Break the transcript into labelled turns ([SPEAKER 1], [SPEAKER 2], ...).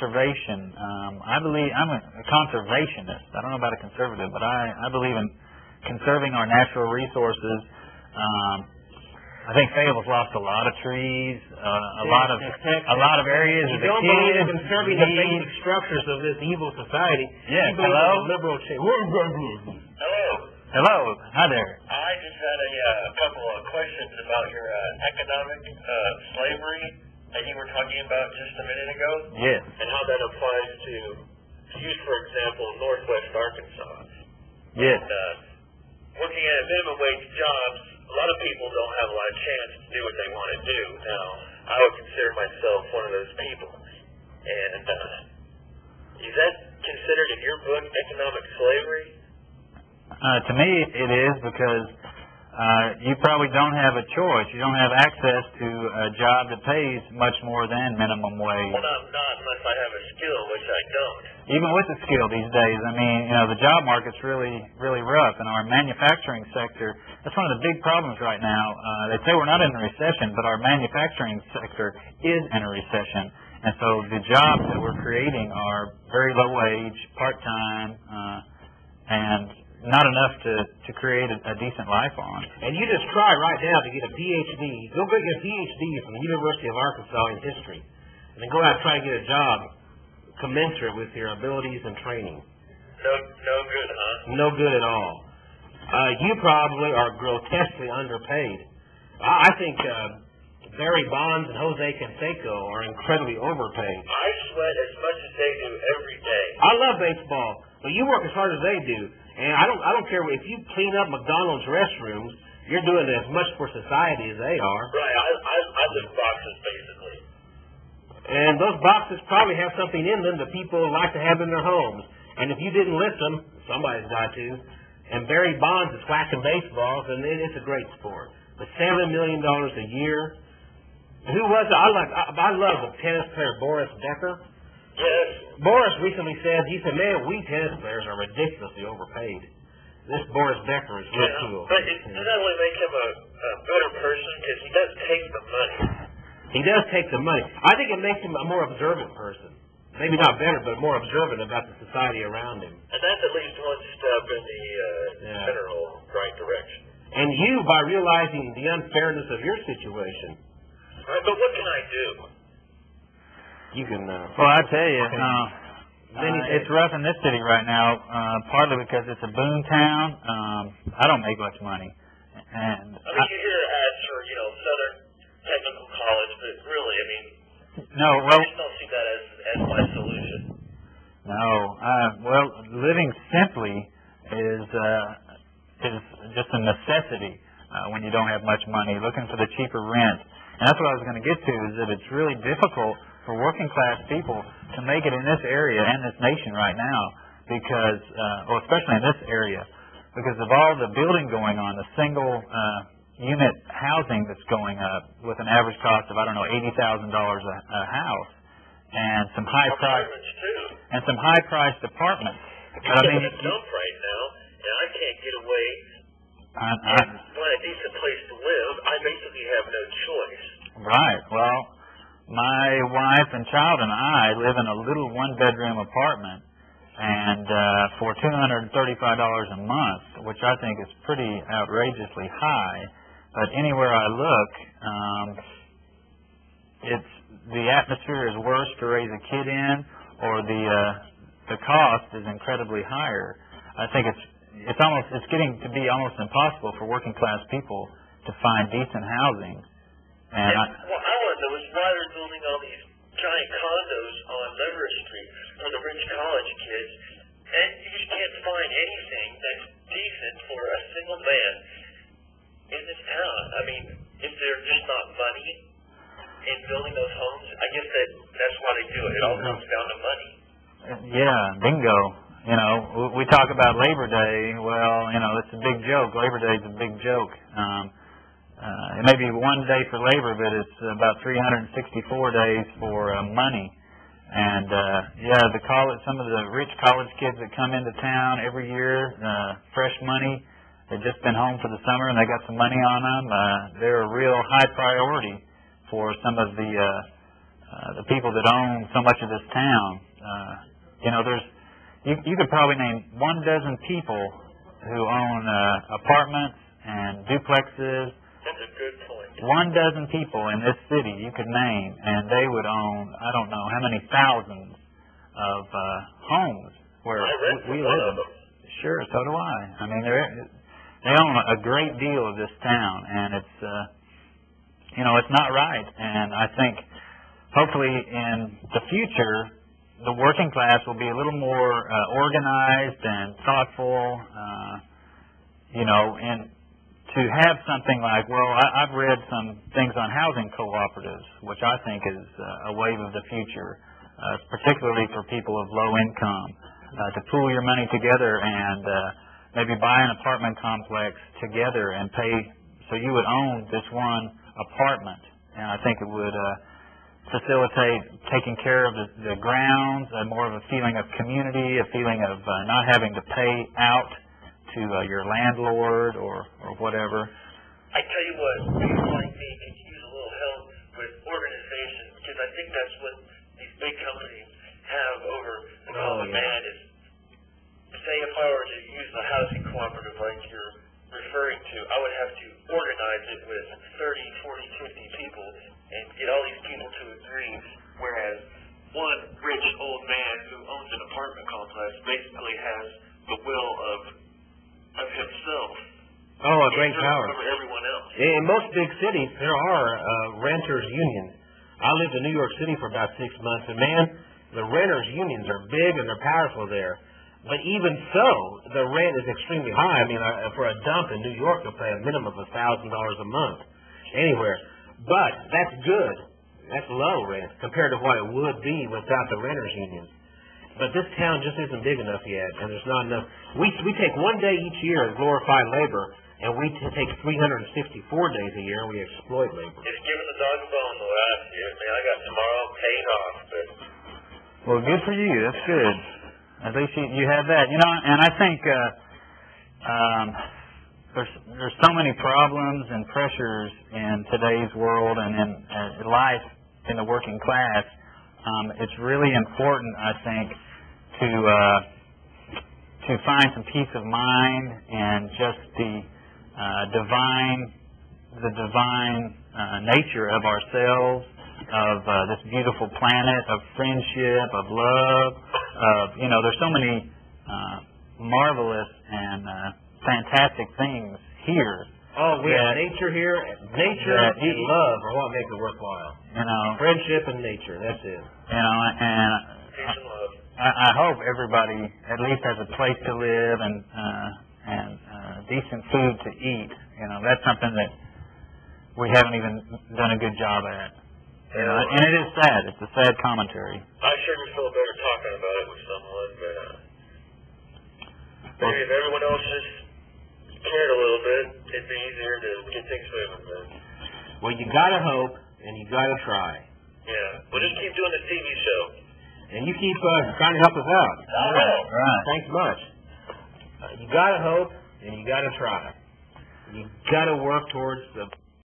[SPEAKER 1] conservation. I believe I'm a conservationist. I don't know about a conservative, but I believe in conserving our natural resources. I think Fayetteville's lost a lot of trees, a lot of areas.
[SPEAKER 2] You don't believe in conserving the basic structures of this evil society.
[SPEAKER 1] Yes.
[SPEAKER 2] You
[SPEAKER 1] Hello.
[SPEAKER 2] Liberal
[SPEAKER 3] Hello.
[SPEAKER 1] Hello. Hi there.
[SPEAKER 3] I just had a couple of questions about your economic slavery that you were talking about just a minute ago.
[SPEAKER 1] Yes.
[SPEAKER 3] And how that applies to use, for example, Northwest Arkansas.
[SPEAKER 1] Yes.
[SPEAKER 3] And working at minimum wage jobs, a lot of people don't have a lot of chance to do what they want to do. Now, I would consider myself one of those people. And is that considered in your book economic slavery?
[SPEAKER 1] To me, it is, because you probably don't have a choice. You don't have access to a job that pays much more than minimum wage.
[SPEAKER 3] Well, not unless I have a skill, which I don't.
[SPEAKER 1] Even with the skill these days, I mean, the job market's really rough, and our manufacturing sector, that's one of the big problems right now. They say we're not in a recession, but our manufacturing sector is in a recession. And so the jobs that we're creating are very low wage, part-time, and not enough to create a decent life on.
[SPEAKER 2] And you just try right now to get a PhD. Go get a PhD from the University of Arkansas in history. And then go out and try to get a job commensurate with your abilities and training.
[SPEAKER 3] No good, huh?
[SPEAKER 2] No good at all. You probably are grotesquely underpaid. I think Barry Bonds and Jose Canseco are incredibly overpaid.
[SPEAKER 3] I sweat as much as they do every day.
[SPEAKER 2] I love baseball, but you work as hard as they do. And I don't care if you clean up McDonald's restrooms, you're doing as much for society as they are.
[SPEAKER 3] Right, I live boxes, basically.
[SPEAKER 2] And those boxes probably have something in them that people like to have in their homes. And if you didn't list them, somebody's got to. And Barry Bonds is whacking baseballs, and it's a great sport. But $7 million a year. Who was it? I love the tennis player Boris Becker.
[SPEAKER 3] Yes.
[SPEAKER 2] Boris recently said, man, we tennis players are ridiculously overpaid. This Boris Becker is real cool.
[SPEAKER 3] But does that only make him a better person? Because he does take the money.
[SPEAKER 2] He does take the money. I think it makes him a more observant person. Maybe not better, but more observant about the society around him.
[SPEAKER 3] And that's at least one step in the general right direction.
[SPEAKER 2] And you, by realizing the unfairness of your situation.
[SPEAKER 3] Right, but what can I do?
[SPEAKER 2] You can...
[SPEAKER 1] well, I tell you, it's rough in this city right now, partly because it's a boom town. I don't make much money. And
[SPEAKER 3] I mean, you hear ads for, Southern Technical College, but really, I mean,
[SPEAKER 1] no,
[SPEAKER 3] I just don't see that as my solution.
[SPEAKER 1] No. Well, living simply is just a necessity when you don't have much money, looking for the cheaper rent. And that's what I was going to get to, is that it's really difficult for working class people to make it in this area and this nation right now, because, especially in this area, because of all the building going on, the single unit housing that's going up with an average cost of, $80,000 a house, and some high priced apartments. But I mean,
[SPEAKER 3] it's dump right now, and I can't get away and find a decent place to live. I basically have no choice.
[SPEAKER 1] Right. Well, my wife and child and I live in a little one-bedroom apartment, and for $235 a month, which I think is pretty outrageously high. But anywhere I look, the atmosphere is worse to raise a kid in, or the cost is incredibly higher. I think it's getting to be almost impossible for working class people to find decent housing. And
[SPEAKER 3] what I want to know is why they're building all these giant condos on Leverett Street for the rich college kids, and you just can't find anything that's decent for a single man in this town. I mean, is there just not money in building those homes? I guess that's why they do it. It all comes down to money.
[SPEAKER 1] Yeah, bingo. We talk about Labor Day. Well, it's a big joke. Labor Day is a big joke. It may be one day for labor, but it's about 364 days for money. And some of the rich college kids that come into town every year, fresh money, they've just been home for the summer and they got some money on them. They're a real high priority for some of the the people that own so much of this town. You could probably name 12 people who own apartments and duplexes.
[SPEAKER 3] That's a good point.
[SPEAKER 1] 12 people in this city you could name, and they would own, I don't know how many thousands of homes where we live. Sure, so do I. I mean, they own a great deal of this town, and it's not right. And I think hopefully in the future, the working class will be a little more organized and thoughtful, and to have something like, I've read some things on housing cooperatives, which I think is a wave of the future, particularly for people of low income, to pool your money together and maybe buy an apartment complex together and pay, so you would own this one apartment. And I think it would facilitate taking care of the grounds, more of a feeling of community, a feeling of not having to pay out to your landlord or whatever.
[SPEAKER 3] I tell you what, people like me could use a little help with organization, because I think that's what these big companies have over the common man is, say if I were to use the housing cooperative like you're referring to, I would have to organize it with 30, 40, 50 people and get all these people to agree, whereas one rich old man who owns an apartment complex basically has the will of himself.
[SPEAKER 2] Oh, a great power.
[SPEAKER 3] Over everyone else.
[SPEAKER 2] In most big cities, there are renters' unions. I lived in New York City for about 6 months, and man, the renters' unions are big and they're powerful there. But even so, the rent is extremely high. I mean, for a dump in New York, they'll pay a minimum of $1,000 a month anywhere. But that's good. That's low rent compared to what it would be without the renters' unions. But this town just isn't big enough yet, and there's not enough. We take one day each year to glorify labor, and we take 364 days a year, and we exploit labor.
[SPEAKER 3] Just giving the dog a bone the last year. Man, I got tomorrow paid off. But
[SPEAKER 1] well, good for you. That's good. At least you have that. And I think there's so many problems and pressures in today's world and in life in the working class. It's really important, I think, to find some peace of mind and just the divine nature of ourselves, of this beautiful planet, of friendship, of love. There's so many marvelous and fantastic things here.
[SPEAKER 2] Oh, we have nature here. Nature and love are what make it worthwhile. Friendship and nature. That's it.
[SPEAKER 1] And I hope everybody at least has a place to live and decent food to eat. That's something that we haven't even done a good job at. And it is sad. It's a sad commentary.
[SPEAKER 3] I sure would feel better talking about it with someone, but maybe if everyone else just cared a little bit, it'd be easier to get things moving. But
[SPEAKER 2] well, you gotta hope and you gotta try.
[SPEAKER 3] Yeah, we'll just keep doing the TV show.
[SPEAKER 2] And you keep trying to help us out.
[SPEAKER 3] All right.
[SPEAKER 2] Thanks much. You gotta hope and you gotta try. You gotta work towards the